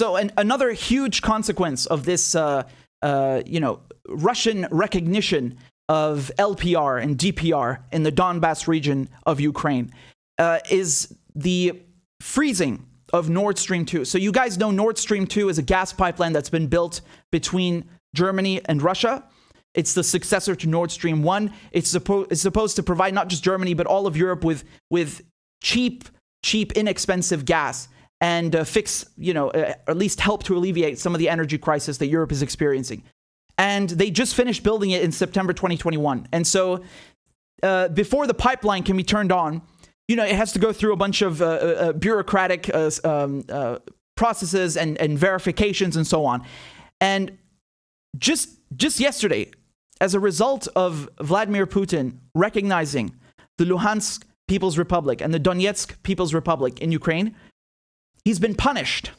So another huge consequence of this, Russian recognition of LPR and DPR in the Donbass region of Ukraine is the freezing of Nord Stream 2. So you guys know Nord Stream 2 is a gas pipeline that's been built between Germany and Russia. It's the successor to Nord Stream 1. It's supposed to provide not just Germany, but all of Europe with cheap, inexpensive gas and at least help to alleviate some of the energy crisis that Europe is experiencing. And they just finished building it in September 2021. And so before the pipeline can be turned on, it has to go through a bunch of bureaucratic processes and verifications and so on. And just yesterday, as a result of Vladimir Putin recognizing the Luhansk People's Republic and the Donetsk People's Republic in Ukraine, he's been punished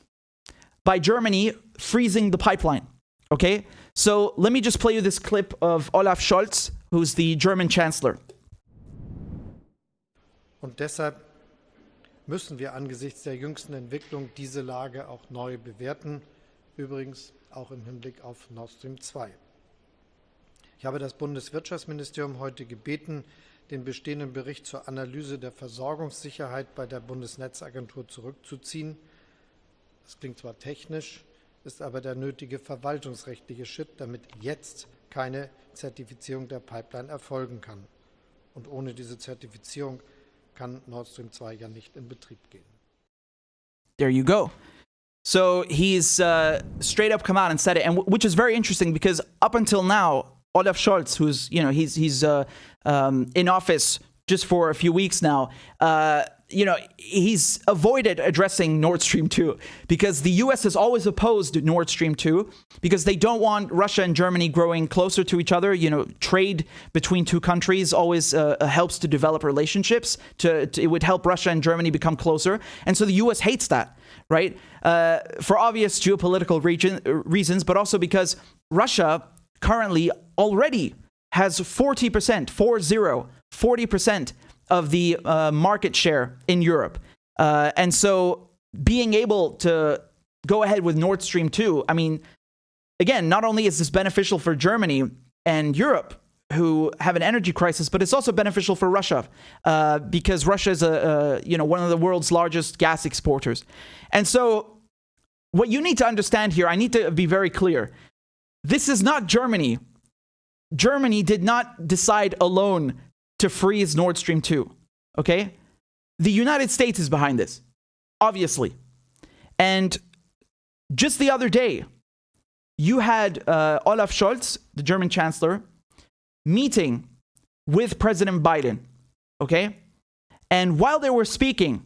by Germany freezing the pipeline. Okay? So let me just play you this clip of Olaf Scholz, who's the German Chancellor. Und deshalb müssen wir angesichts der jüngsten Entwicklung diese Lage auch neu bewerten, übrigens auch im Hinblick auf Nord Stream 2. Ich habe das Bundeswirtschaftsministerium heute gebeten, den bestehenden Bericht zur Analyse der Versorgungssicherheit bei der Bundesnetzagentur zurückzuziehen. Das klingt zwar technisch, ist aber der nötige verwaltungsrechtliche Schritt, damit jetzt keine Zertifizierung der Pipeline erfolgen kann. Und ohne diese Zertifizierung kann Nord Stream 2 ja nicht in Betrieb gehen. There you go. So he's straight up come out and said it, and which is very interesting because up until now, Olaf Scholz, who's he's in office just for a few weeks now, he's avoided addressing Nord Stream 2 because the U.S. has always opposed Nord Stream 2 because they don't want Russia and Germany growing closer to each other. Trade between two countries always helps to develop relationships. It would help Russia and Germany become closer. And so the U.S. hates that, right? For obvious geopolitical reasons, but also because Russia currently already has 40% of the market share in Europe. And so being able to go ahead with Nord Stream 2, I mean, again, not only is this beneficial for Germany and Europe, who have an energy crisis, but it's also beneficial for Russia because Russia is one of the world's largest gas exporters. And so what you need to understand here, I need to be very clear. This is not Germany. Germany did not decide alone to freeze Nord Stream 2, okay? The United States is behind this, obviously. And just the other day, you had Olaf Scholz, the German Chancellor, meeting with President Biden, okay? And while they were speaking,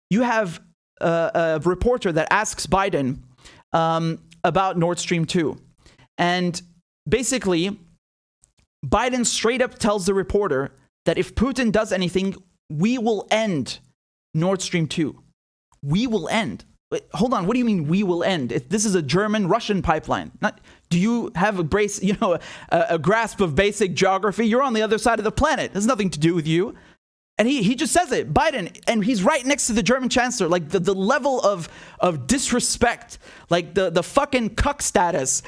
you have a reporter that asks Biden about Nord Stream 2. And basically, Biden straight up tells the reporter that if Putin does anything, we will end Nord Stream 2. We will end. Wait, hold on, what do you mean we will end? This is a German-Russian pipeline. Do you have a grasp of basic geography? You're on the other side of the planet. It has nothing to do with you. And he just says it, Biden, and he's right next to the German Chancellor. Like the level of disrespect, like the fucking cuck status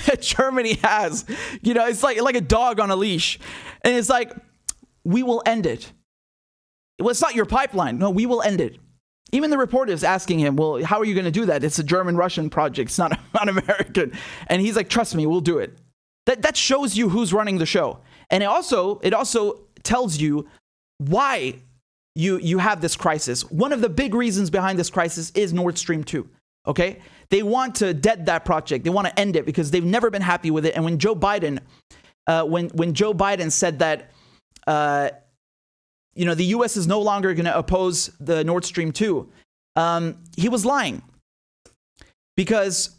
that Germany has. It's like a dog on a leash. And it's like, we will end it. Well, it's not your pipeline. No, we will end it. Even the reporter is asking him, well, how are you going to do that? It's a German-Russian project. It's not American. And he's like, trust me, we'll do it. That shows you who's running the show. And it also tells you why you have this crisis. One of the big reasons behind this crisis is Nord Stream 2, okay? They want to dead that project. They want to end it because they've never been happy with it. And when Joe Biden, said that, the U.S. is no longer going to oppose the Nord Stream 2, he was lying because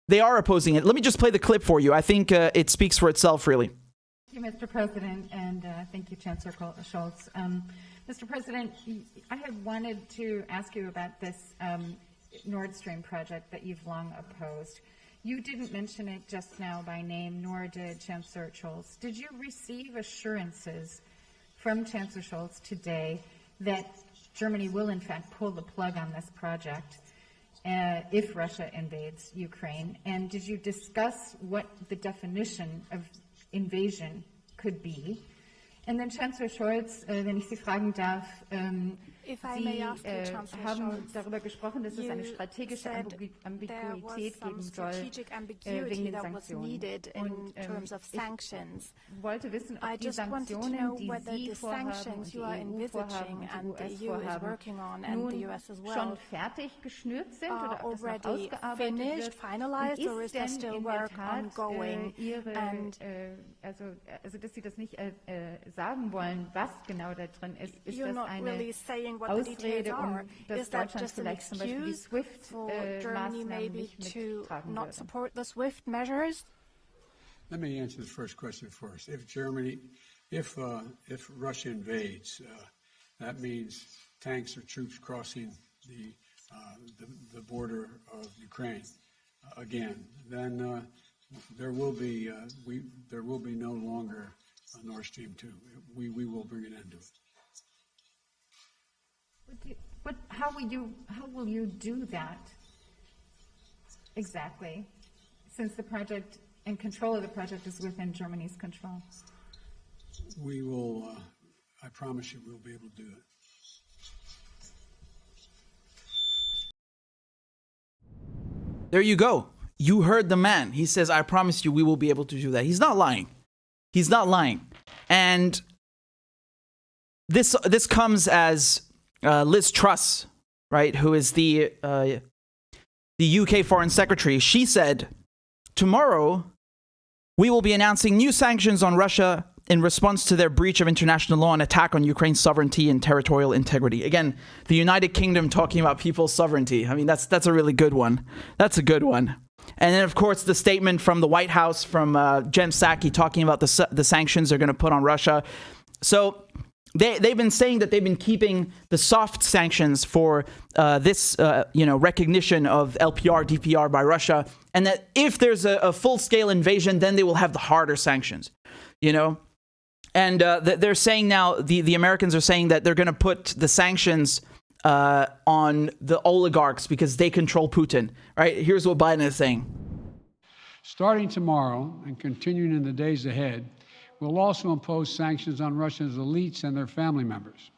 they are opposing it. Let me just play the clip for you. I think it speaks for itself, really. Thank you, Mr. President, and thank you, Chancellor Scholz. Mr. President, I had wanted to ask you about this Nord Stream project that you've long opposed. You didn't mention it just now by name, nor did Chancellor Scholz. Did you receive assurances from Chancellor Scholz today that Germany will, in fact, pull the plug on this project? if Russia invades Ukraine? And did you discuss what the definition of invasion could be? And then Chancellor Scholz, wenn ich Sie fragen darf, Sie haben darüber gesprochen, dass es eine strategische Ambiguität geben soll wegen den Sanktionen. Und ich wollte wissen, ob die Sanktionen, die Sie vorhaben und die EU vorhaben und die US vorhaben, nun schon fertig geschnürt sind oder ob das noch ausgearbeitet wird. Und ist denn in der Tat Ihre, also dass Sie das nicht sagen wollen, was genau da drin ist, ist das eine Ausrede, dass Deutschland vielleicht zum Beispiel die SWIFT-Maßnahmen nicht mittragen würde? Let me answer the first question first. If Russia invades, that means tanks or troops crossing the border of Ukraine again. Then there will be no longer a Nord Stream 2. We will bring an end to it. How will you do that exactly, since the project and control of the project is within Germany's control? We will, I promise you, we'll be able to do it. There you go. You heard the man. He says, I promise you we will be able to do that. He's not lying. He's not lying. And this comes as Liz Truss, right, who is the UK Foreign Secretary. She said, tomorrow we will be announcing new sanctions on Russia in response to their breach of international law and attack on Ukraine's sovereignty and territorial integrity. Again, the United Kingdom talking about people's sovereignty. I mean, that's a really good one. That's a good one. And then, of course, the statement from the White House from Jen Psaki talking about the sanctions they're going to put on Russia. So they've been saying that they've been keeping the soft sanctions for this recognition of LPR, DPR by Russia, and that if there's a full-scale invasion, then they will have the harder sanctions, And they're saying now, the Americans are saying that they're going to put the sanctions on the oligarchs because they control Putin, right? Here's what Biden is saying. Starting tomorrow and continuing in the days ahead, we'll also impose sanctions on Russia's elites and their family members.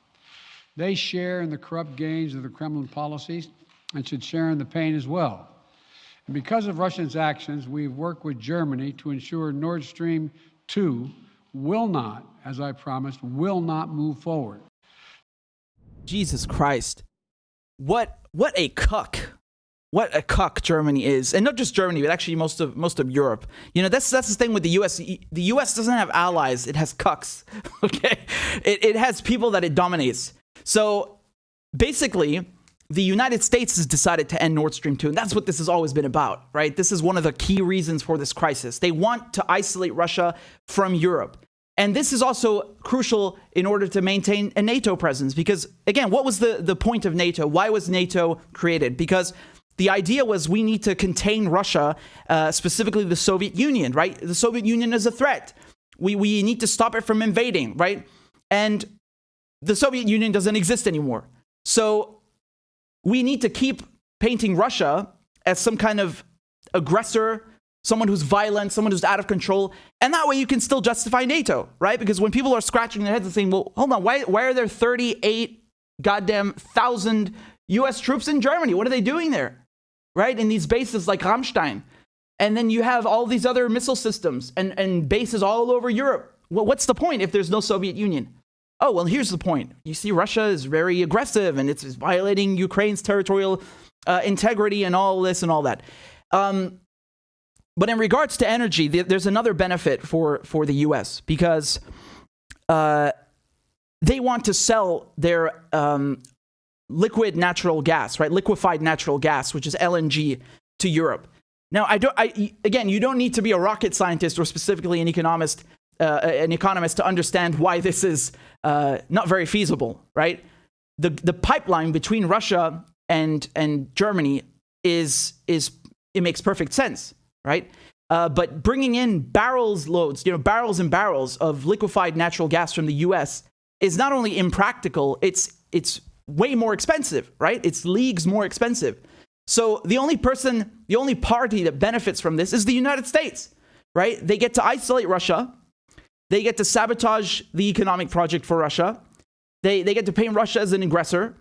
They share in the corrupt gains of the Kremlin policies and should share in the pain as well. And because of Russia's actions, we've worked with Germany to ensure Nord Stream 2 will not, as I promised, will not move forward. Jesus Christ. What a cuck. What a cuck Germany is. And not just Germany, but actually most of Europe. That's the thing with the US. The US doesn't have allies. It has cucks. Okay? It has people that it dominates. So basically, the United States has decided to end Nord Stream 2. And that's what this has always been about, right? This is one of the key reasons for this crisis. They want to isolate Russia from Europe. And this is also crucial in order to maintain a NATO presence. Because, again, what was the point of NATO? Why was NATO created? Because the idea was we need to contain Russia, specifically the Soviet Union, right? The Soviet Union is a threat. We need to stop it from invading, right? And the Soviet Union doesn't exist anymore. So we need to keep painting Russia as some kind of aggressor, someone who's violent, someone who's out of control. And that way you can still justify NATO, right? Because when people are scratching their heads and saying, well, hold on, why are there 38,000 US troops in Germany? What are they doing there? Right? In these bases like Rammstein. And then you have all these other missile systems and bases all over Europe. Well, what's the point if there's no Soviet Union? Oh, well, here's the point. You see, Russia is very aggressive and it's violating Ukraine's territorial integrity and all this and all that. But in regards to energy, there's another benefit for the U.S. because they want to sell their liquid natural gas, right? Liquefied natural gas, which is LNG, to Europe. Now, again, you don't need to be a rocket scientist or specifically an economist to understand why this is not very feasible, right? The pipeline between Russia and Germany it makes perfect sense. Right? But bringing in barrels and barrels of liquefied natural gas from the U.S. is not only impractical, it's way more expensive, right? It's leagues more expensive. So the only party that benefits from this is the United States, right? They get to isolate Russia. They get to sabotage the economic project for Russia. They get to paint Russia as an aggressor.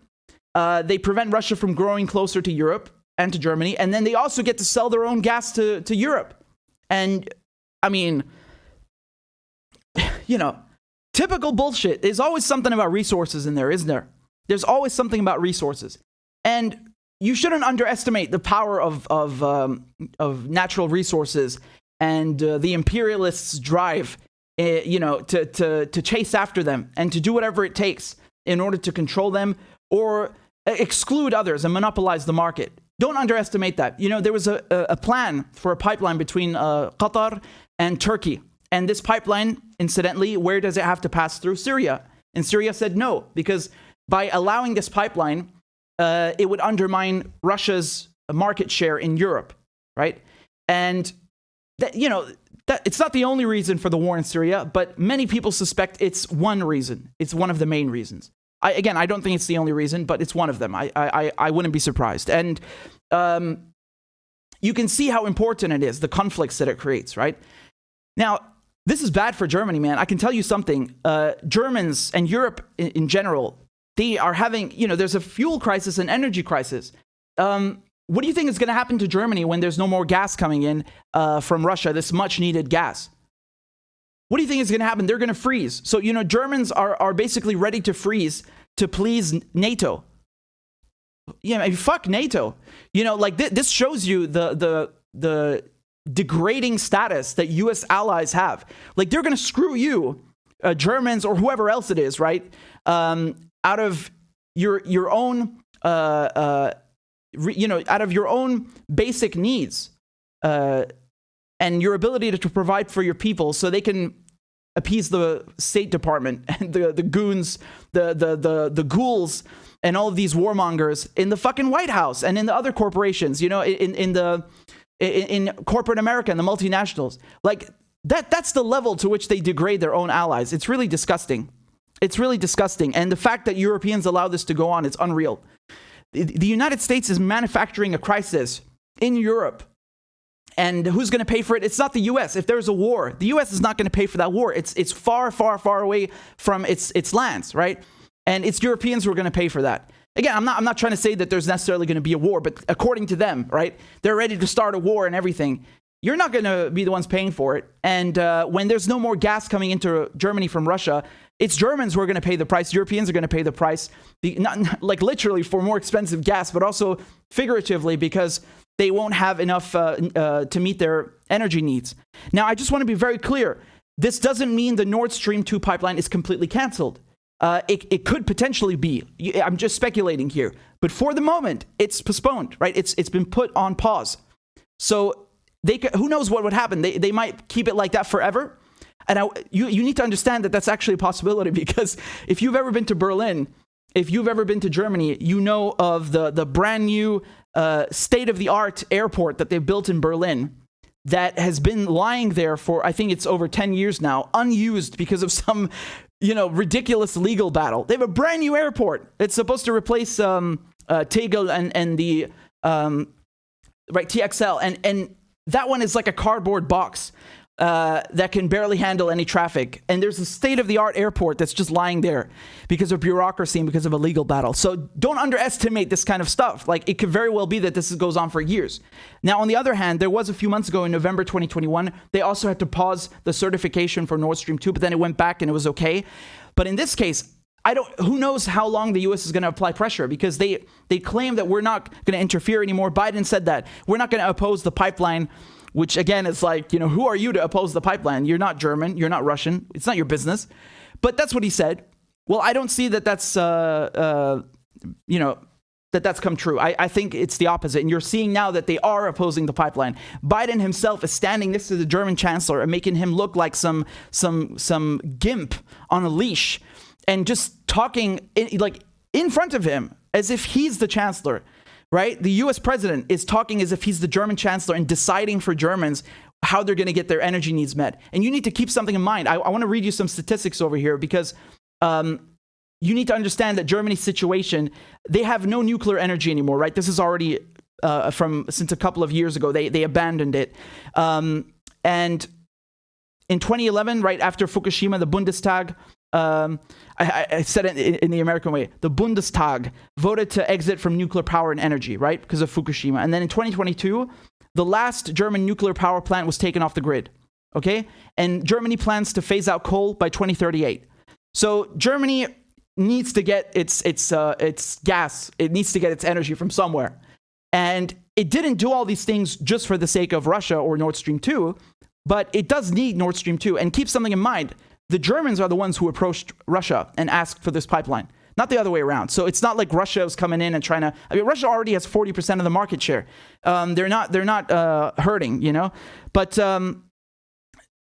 They prevent Russia from growing closer to Europe and to Germany. And then they also get to sell their own gas to Europe. And I mean, you know, typical bullshit. There's always something about resources in there, isn't there? There's always something about resources. And you shouldn't underestimate the power of natural resources and the imperialists' drive, to chase after them and to do whatever it takes in order to control them or exclude others and monopolize the market. Don't underestimate that. You know, there was a plan for a pipeline between Qatar and Turkey. And this pipeline, incidentally, where does it have to pass through? Syria. And Syria said no, because by allowing this pipeline, it would undermine Russia's market share in Europe, right? And that, you know, that it's not the only reason for the war in Syria, but many people suspect it's one reason. It's one of the main reasons. I don't think it's the only reason, but it's one of them. I wouldn't be surprised. And you can see how important it is, the conflicts that it creates, right? Now, this is bad for Germany, man. I can tell you something. Germans and Europe in general, they are having, you know, there's a fuel crisis and energy crisis. What do you think is going to happen to Germany when there's no more gas coming in from Russia, this much needed gas? What do you think is going to happen? They're going to freeze. So, you know, Germans are basically ready to freeze to please NATO. Yeah, I mean, fuck NATO. You know, like this shows you the degrading status that U.S. allies have. Like, they're going to screw you, Germans or whoever else it is, right? Out of your own, out of your own basic needs and your ability to provide for your people, so they can appease the State Department and the goons, the ghouls, and all of these warmongers in the fucking White House and in the other corporations, you know, in corporate America and the multinationals. Like that's the level to which they degrade their own allies. It's really disgusting. It's really disgusting. And the fact that Europeans allow this to go on, it's unreal. The United States is manufacturing a crisis in Europe. And who's going to pay for it? It's not the U.S. If there's a war, the U.S. is not going to pay for that war. It's far, far, far away from its lands, right? And it's Europeans who are going to pay for that. Again, I'm not trying to say that there's necessarily going to be a war, but according to them, right, they're ready to start a war and everything. You're not going to be the ones paying for it. And when there's no more gas coming into Germany from Russia, it's Germans who are going to pay the price. Europeans are going to pay the price, not like literally for more expensive gas, but also figuratively because they won't have enough to meet their energy needs. Now, I just want to be very clear. This doesn't mean the Nord Stream 2 pipeline is completely canceled. It could potentially be. I'm just speculating here. But for the moment, it's postponed, right? It's been put on pause. So who knows what would happen? They might keep it like that forever. And you need to understand that that's actually a possibility, because if you've ever been to Berlin, if you've ever been to Germany, you know of the brand new state-of-the-art airport that they've built in Berlin that has been lying there for, I think it's over 10 years now, unused because of some, ridiculous legal battle. They have a brand new airport. It's supposed to replace Tegel and the TXL. And that one is like a cardboard box that can barely handle any traffic. And there's a state-of-the-art airport that's just lying there because of bureaucracy and because of a legal battle. So don't underestimate this kind of stuff. Like, it could very well be that this goes on for years. Now, on the other hand, there was a few months ago in November 2021, they also had to pause the certification for Nord Stream 2, but then it went back and it was okay. But in this case, who knows how long the U.S. is going to apply pressure, because they claim that we're not going to interfere anymore. Biden said that. We're not going to oppose the pipeline, which again is like, who are you to oppose the pipeline? You're not German. You're not Russian. It's not your business. But that's what he said. Well, I don't see that that's come true. I think it's the opposite. And you're seeing now that they are opposing the pipeline. Biden himself is standing next to the German Chancellor and making him look like some gimp on a leash, and just talking in front of him as if he's the Chancellor. Right? The U.S. president is talking as if he's the German chancellor and deciding for Germans how they're going to get their energy needs met. And you need to keep something in mind. I want to read you some statistics over here, because you need to understand that Germany's situation, they have no nuclear energy anymore, right? This is already since a couple of years ago. They abandoned it. And in 2011, right after Fukushima, the Bundestag, I said it in the American way, the Bundestag voted to exit from nuclear power and energy, right, because of Fukushima. And then in 2022, the last German nuclear power plant was taken off the grid, okay? And Germany plans to phase out coal by 2038. So Germany needs to get its gas. It needs to get its energy from somewhere. And it didn't do all these things just for the sake of Russia or Nord Stream 2, but it does need Nord Stream 2. And keep something in mind, the Germans are the ones who approached Russia and asked for this pipeline, not the other way around. So it's not like Russia is coming in and trying to, I mean, Russia already has 40% of the market share. They're not hurting, you know, but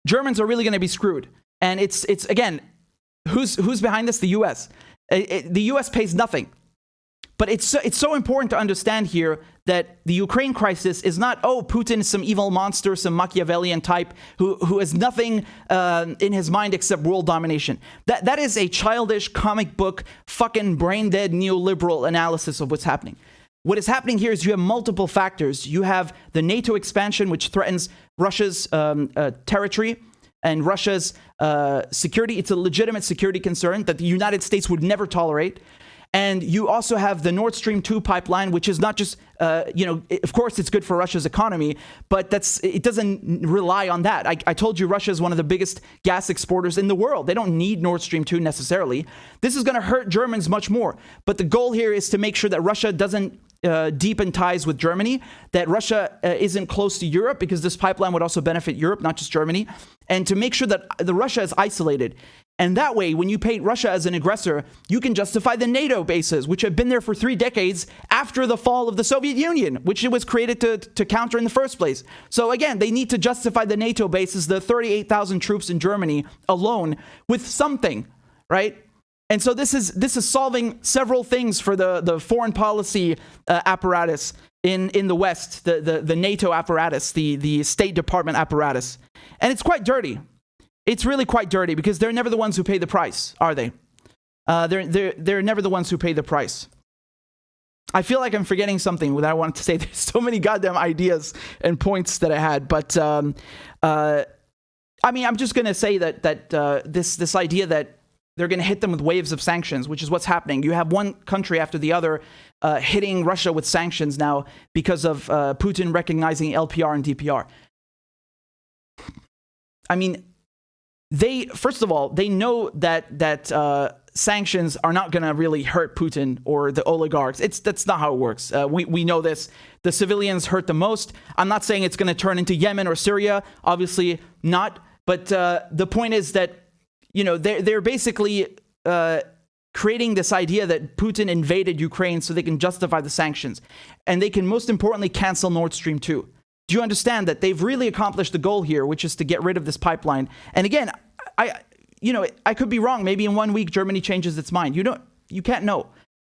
Germans are really going to be screwed. And it's again, who's behind this? The US. The US pays nothing. But it's so important to understand here that the Ukraine crisis is not, Putin is some evil monster, some Machiavellian type who has nothing in his mind except world domination. That is a childish comic book, fucking brain-dead neoliberal analysis of what's happening. What is happening here is you have multiple factors. You have the NATO expansion, which threatens Russia's territory and Russia's security. It's a legitimate security concern that the United States would never tolerate. And you also have the Nord Stream 2 pipeline, which is not just, of course it's good for Russia's economy, but it doesn't rely on that. I told you Russia is one of the biggest gas exporters in the world. They don't need Nord Stream 2 necessarily. This is going to hurt Germans much more. But the goal here is to make sure that Russia doesn't deepen ties with Germany, that Russia isn't close to Europe, because this pipeline would also benefit Europe, not just Germany, and to make sure that Russia is isolated. And that way, when you paint Russia as an aggressor, you can justify the NATO bases, which have been there for 3 decades after the fall of the Soviet Union, which it was created to counter in the first place. So again, they need to justify the NATO bases, the 38,000 troops in Germany alone, with something, right? And so this is solving several things for the foreign policy apparatus in the West, the NATO apparatus, the State Department apparatus. And it's quite dirty. It's really quite dirty because they're never the ones who pay the price, are they? They're never the ones who pay the price. I feel like I'm forgetting something that I wanted to say. There's so many goddamn ideas and points that I had, but I mean, I'm just going to say that this idea that they're going to hit them with waves of sanctions, which is what's happening. You have one country after the other hitting Russia with sanctions now because of Putin recognizing LPR and DPR. I mean, first of all, they know that sanctions are not going to really hurt Putin or the oligarchs. That's not how it works. We know this. The civilians hurt the most. I'm not saying it's going to turn into Yemen or Syria. Obviously not. But the point is that, you know, they're basically creating this idea that Putin invaded Ukraine so they can justify the sanctions. And they can, most importantly, cancel Nord Stream 2. Do you understand that they've really accomplished the goal here, which is to get rid of this pipeline? And again, I could be wrong. Maybe in 1 week, Germany changes its mind. You can't know.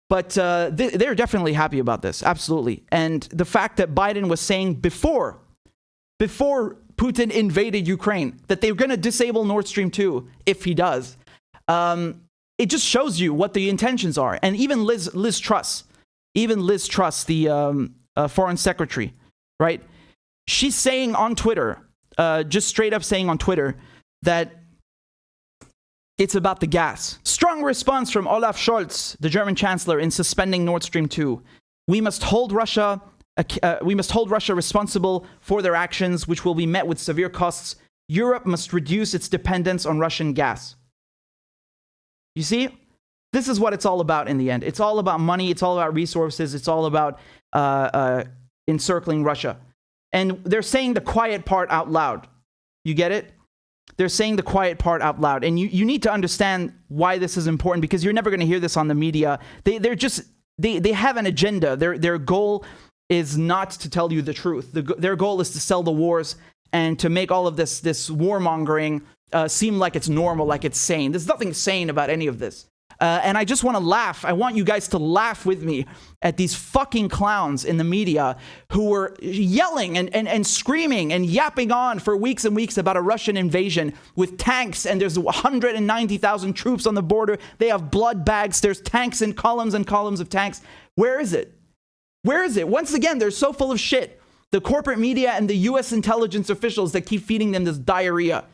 But they're definitely happy about this. Absolutely. And the fact that Biden was saying before Putin invaded Ukraine that they're going to disable Nord Stream 2 if he does, it just shows you what the intentions are. And even Liz Truss, the foreign secretary, right? She's saying on Twitter, just straight up saying on Twitter, that it's about the gas. Strong response from Olaf Scholz, the German Chancellor, in suspending Nord Stream 2. We must hold Russia responsible for their actions, which will be met with severe costs. Europe must reduce its dependence on Russian gas. You see? This is what it's all about in the end. It's all about money. It's all about resources. It's all about encircling Russia. And they're saying the quiet part out loud. You get it? They're saying the quiet part out loud. And you need to understand why this is important, because you're never going to hear this on the media. They have an agenda. Their goal is not to tell you the truth. Their goal is to sell the wars and to make all of this warmongering seem like it's normal, like it's sane. There's nothing sane about any of this. And I just want to laugh. I want you guys to laugh with me at these fucking clowns in the media who were yelling and screaming and yapping on for weeks and weeks about a Russian invasion with tanks, and there's 190,000 troops on the border. They have blood bags. There's tanks and columns of tanks. Where is it? Where is it? Once again, they're so full of shit. The corporate media and the US intelligence officials that keep feeding them this diarrhea.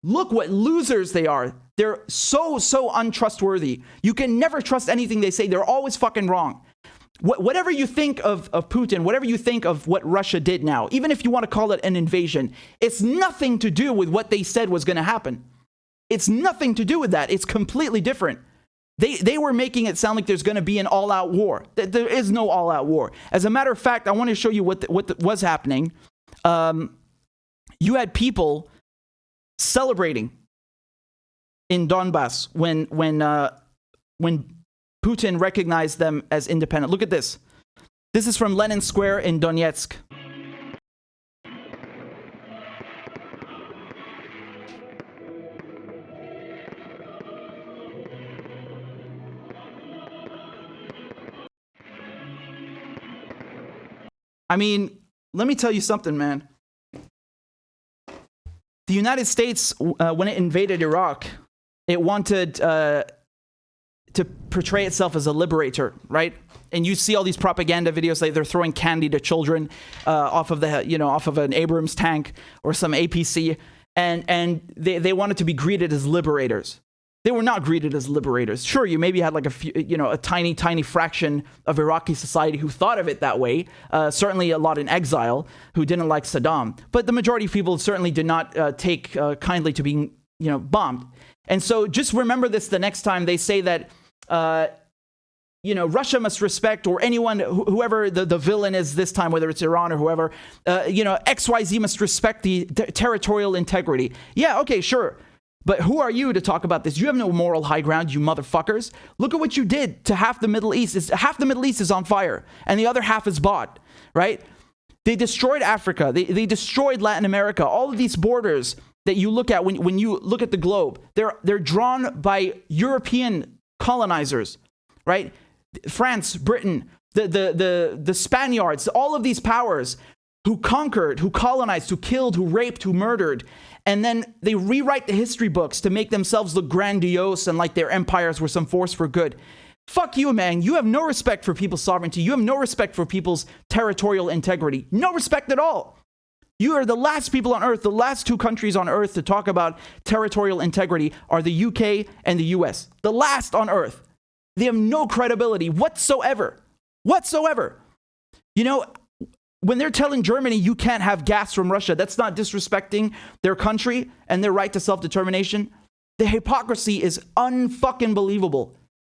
Look what losers they are. They're so untrustworthy. You can never trust anything they say. They're always fucking wrong. Whatever you think of Putin, whatever you think of what Russia did now, even if you want to call it an invasion, it's nothing to do with what they said was going to happen. It's nothing to do with that. It's completely different. They were making it sound like there's going to be an all-out war. There is no all-out war. As a matter of fact, I want to show you what was happening. You had people celebrating in Donbass when Putin recognized them as independent. Look at this. This is from Lenin Square in Donetsk. I mean, let me tell you something, man. The United States, when it invaded Iraq, it wanted to portray itself as a liberator, right? And you see all these propaganda videos, like they're throwing candy to children off of an Abrams tank or some APC, and they wanted to be greeted as liberators. They were not greeted as liberators. Sure, you maybe had like a tiny fraction of Iraqi society who thought of it that way. Certainly a lot in exile who didn't like Saddam, but the majority of people certainly did not take kindly to being bombed. And so just remember this the next time they say that Russia must respect, or anyone, whoever the villain is this time, whether it's Iran or whoever, XYZ must respect the territorial integrity. Yeah, okay, sure. But who are you to talk about this? You have no moral high ground, you motherfuckers. Look at what you did to half the Middle East. Half the Middle East is on fire, and the other half is bought, right? They destroyed Africa. They destroyed Latin America. All of these borders that you look at when you look at the globe, they're drawn by European colonizers, right? France, Britain, the Spaniards, all of these powers who conquered, who colonized, who killed, who raped, who murdered. And then they rewrite the history books to make themselves look grandiose and like their empires were some force for good. Fuck you, man. You have no respect for people's sovereignty. You have no respect for people's territorial integrity. No respect at all. You are the last people on earth, the last two countries on earth to talk about territorial integrity are the UK and the US. The last on earth. They have no credibility whatsoever. Whatsoever. When they're telling Germany you can't have gas from Russia, that's not disrespecting their country and their right to self-determination. The hypocrisy is unfucking believable.